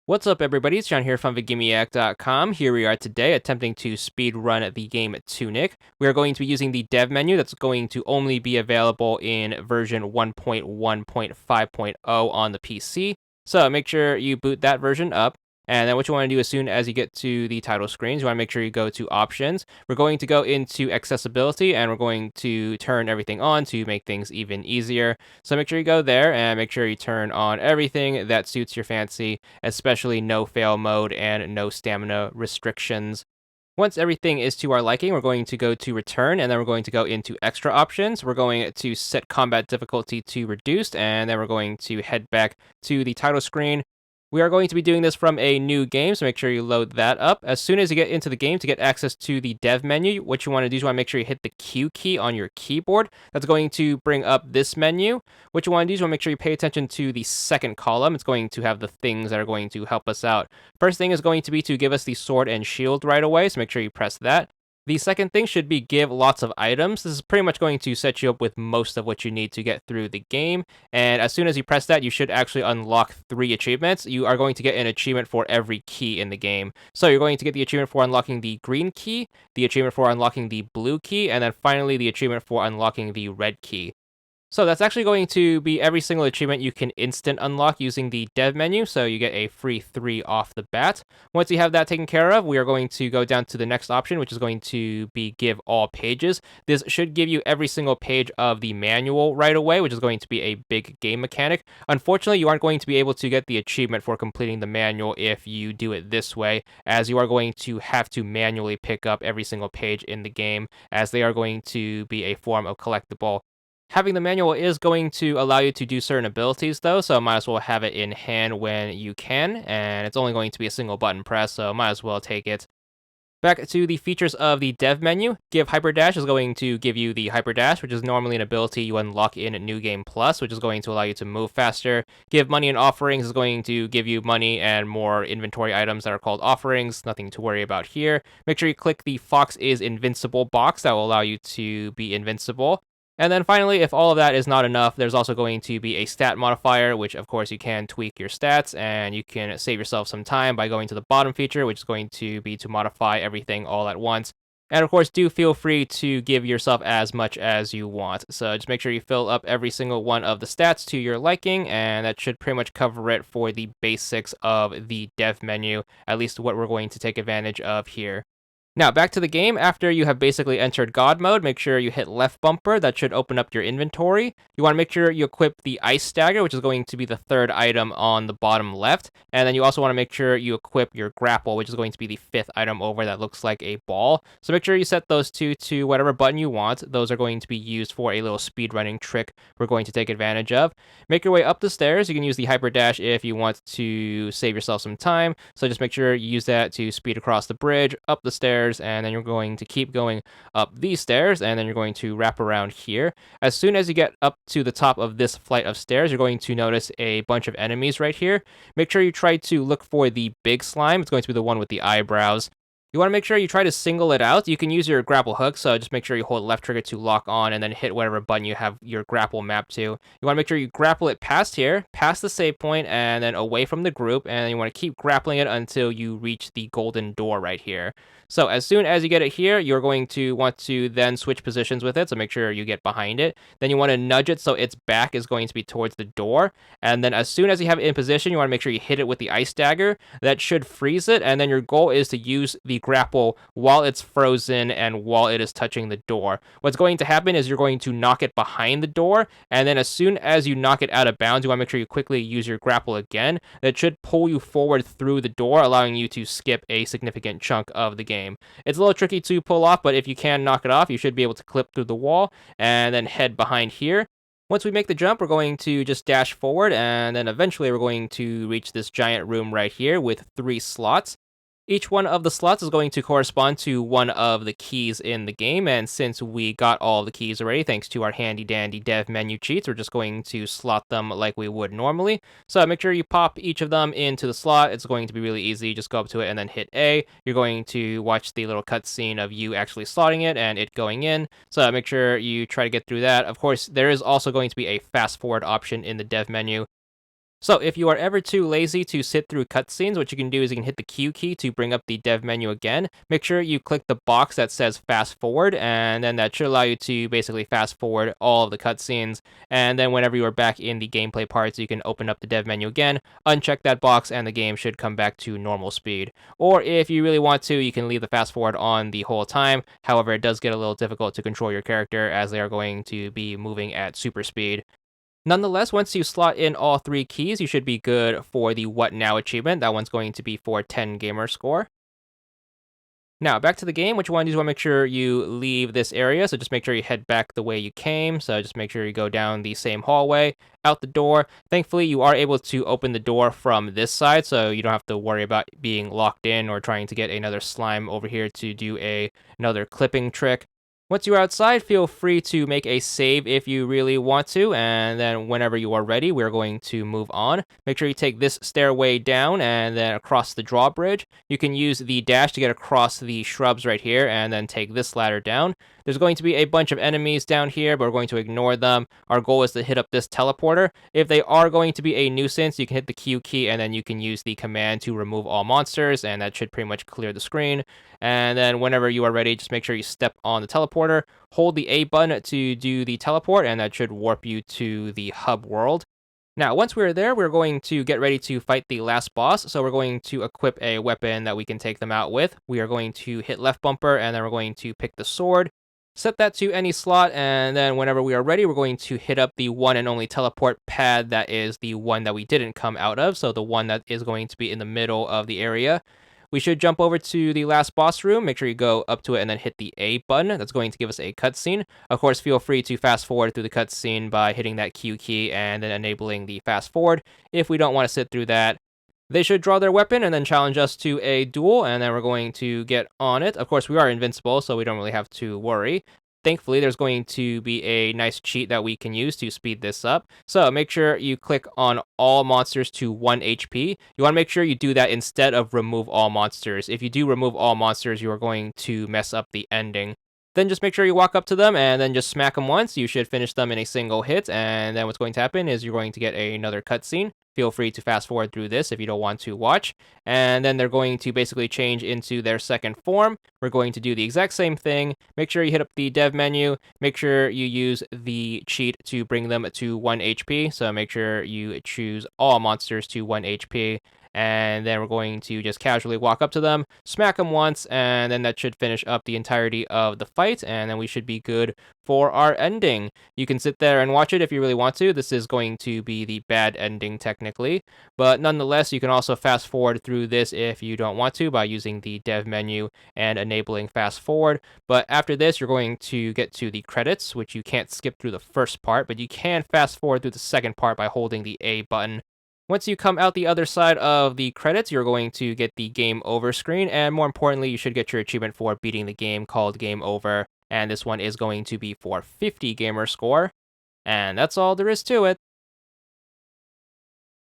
What's up, everybody? It's John here from VidGamiac.com. Here we are today attempting to speedrun the game Tunic. We are going to be using the dev menu that's going to only be available in version 1.1.5.0 on the PC. So make sure you boot that version up. And then what you want to do as soon as you get to the title screens, you want to make sure you go to options. We're going to go into accessibility and we're going to turn everything on to make things even easier. So make sure you go there and make sure you turn on everything that suits your fancy, especially no fail mode and no stamina restrictions. Once everything is to our liking, we're going to go to return, and then we're going to go into extra options. We're going to set combat difficulty to reduced, and then we're going to head back to the title screen. We are going to be doing this from a new game, so make sure you load that up. As soon as you get into the game, to get access to the dev menu, what you want to do is you want to make sure you hit the Q key on your keyboard. That's going to bring up this menu. What you want to do is you want to make sure you pay attention to the second column. It's going to have the things that are going to help us out. First thing is going to be to give us the sword and shield right away, so make sure you press that. The second thing should be give lots of items. This is pretty much going to set you up with most of what you need to get through the game. And as soon as you press that, you should actually unlock 3 achievements. You are going to get an achievement for every key in the game. So you're going to get the achievement for unlocking the green key, the achievement for unlocking the blue key, and then finally the achievement for unlocking the red key. So that's actually going to be every single achievement you can instant unlock using the dev menu, so you get a free 3 off the bat. Once you have that taken care of, we are going to go down to the next option, which is going to be give all pages. This should give you every single page of the manual right away, which is going to be a big game mechanic. Unfortunately, you aren't going to be able to get the achievement for completing the manual if you do it this way, as you are going to have to manually pick up every single page in the game, as they are going to be a form of collectible. Having the manual is going to allow you to do certain abilities, though, so might as well have it in hand when you can, and it's only going to be a single button press, so might as well take it. Back to the features of the dev menu, Give Hyperdash is going to give you the Hyperdash, which is normally an ability you unlock in New Game Plus, which is going to allow you to move faster. Give Money and Offerings is going to give you money and more inventory items that are called offerings, nothing to worry about here. Make sure you click the Fox is Invincible box, that will allow you to be invincible. And then finally, if all of that is not enough, there's also going to be a stat modifier, which of course you can tweak your stats, and you can save yourself some time by going to the bottom feature, which is going to be to modify everything all at once. And of course, do feel free to give yourself as much as you want. So just make sure you fill up every single one of the stats to your liking, and that should pretty much cover it for the basics of the dev menu, at least what we're going to take advantage of here. Now, back to the game. After you have basically entered God mode, make sure you hit left bumper. That should open up your inventory. You want to make sure you equip the Ice Dagger, which is going to be the 3rd item on the bottom left. And then you also want to make sure you equip your Grapple, which is going to be the 5th item over that looks like a ball. So make sure you set those two to whatever button you want. Those are going to be used for a little speedrunning trick we're going to take advantage of. Make your way up the stairs. You can use the Hyper Dash if you want to save yourself some time. So just make sure you use that to speed across the bridge, up the stairs, and then you're going to keep going up these stairs, and then you're going to wrap around here. As soon as you get up to the top of this flight of stairs, you're going to notice a bunch of enemies right here. Make sure you try to look for the big slime. It's going to be the one with the eyebrows. You want to make sure you try to single it out. You can use your grapple hook, so just make sure you hold left trigger to lock on and then hit whatever button you have your grapple mapped to. You want to make sure you grapple it past here, past the save point, and then away from the group, and you want to keep grappling it until you reach the golden door right here. So as soon as you get it here, you're going to want to then switch positions with it, so make sure you get behind it. Then you want to nudge it so its back is going to be towards the door, and then as soon as you have it in position, you want to make sure you hit it with the Ice Dagger. That should freeze it, and then your goal is to use the grapple while it's frozen and while it is touching the door. What's going to happen is you're going to knock it behind the door, and then as soon as you knock it out of bounds, you want to make sure you quickly use your grapple again. That should pull you forward through the door, allowing you to skip a significant chunk of the game. It's a little tricky to pull off, but if you can knock it off, you should be able to clip through the wall and then head behind here. Once we make the jump, we're going to just dash forward, and then eventually we're going to reach this giant room right here with 3 slots. Each one of the slots is going to correspond to one of the keys in the game, and since we got all the keys already, thanks to our handy-dandy dev menu cheats, we're just going to slot them like we would normally. So make sure you pop each of them into the slot. It's going to be really easy. Just go up to it and then hit A. You're going to watch the little cutscene of you actually slotting it and it going in. So make sure you try to get through that. Of course, there is also going to be a fast-forward option in the dev menu. So if you are ever too lazy to sit through cutscenes, what you can do is you can hit the Q key to bring up the dev menu again. Make sure you click the box that says fast forward, and then that should allow you to basically fast forward all of the cutscenes. And then whenever you are back in the gameplay parts, you can open up the dev menu again, uncheck that box, and the game should come back to normal speed. Or if you really want to, you can leave the fast forward on the whole time. However, it does get a little difficult to control your character as they are going to be moving at super speed. Nonetheless, once you slot in all three keys, you should be good for the What Now achievement. That one's going to be for 10 gamer score. Now, back to the game. What you want to do is want to make sure you leave this area. So just make sure you head back the way you came. So just make sure you go down the same hallway, out the door. Thankfully, you are able to open the door from this side, so you don't have to worry about being locked in or trying to get another slime over here to do another clipping trick. Once you're outside, feel free to make a save if you really want to, and then whenever you are ready, we're going to move on. Make sure you take this stairway down and then across the drawbridge. You can use the dash to get across the shrubs right here, and then take this ladder down. There's going to be a bunch of enemies down here, but we're going to ignore them. Our goal is to hit up this teleporter. If they are going to be a nuisance, you can hit the Q key, and then you can use the command to remove all monsters, and that should pretty much clear the screen. And then whenever you are ready, just make sure you step on the teleporter, hold the A button to do the teleport, and that should warp you to the hub world. Now, once we're there, we're going to get ready to fight the last boss. So we're going to equip a weapon that we can take them out with. We are going to hit left bumper, and then we're going to pick the sword. Set that to any slot, and then whenever we are ready, we're going to hit up the one and only teleport pad that is the one that we didn't come out of, so the one that is going to be in the middle of the area. We should jump over to the last boss room. Make sure you go up to it and then hit the A button. That's going to give us a cutscene. Of course, feel free to fast forward through the cutscene by hitting that Q key and then enabling the fast forward. If we don't want to sit through that, they should draw their weapon and then challenge us to a duel, and then we're going to get on it. Of course, we are invincible, so we don't really have to worry. Thankfully, there's going to be a nice cheat that we can use to speed this up. So make sure you click on all monsters to 1 HP. You want to make sure you do that instead of remove all monsters. If you do remove all monsters, you are going to mess up the ending. Then just make sure you walk up to them and then just smack them once. You should finish them in a single hit, and then what's going to happen is you're going to get another cutscene. Feel free to fast forward through this if you don't want to watch. And then they're going to basically change into their second form. We're going to do the exact same thing. Make sure you hit up the dev menu. Make sure you use the cheat to bring them to 1 HP. So make sure you choose all monsters to 1 HP. And then we're going to just casually walk up to them, smack them once, and then that should finish up the entirety of the fight, and then we should be good for our ending. You can sit there and watch it if you really want to. This is going to be the bad ending technically, but nonetheless, you can also fast forward through this if you don't want to by using the dev menu and enabling fast forward. But after this, you're going to get to the credits, which you can't skip through the first part, but you can fast forward through the second part by holding the A button. Once you come out the other side of the credits, you're going to get the game over screen, and more importantly, you should get your achievement for beating the game called Game Over, and this one is going to be for 50 gamer score, and that's all there is to it.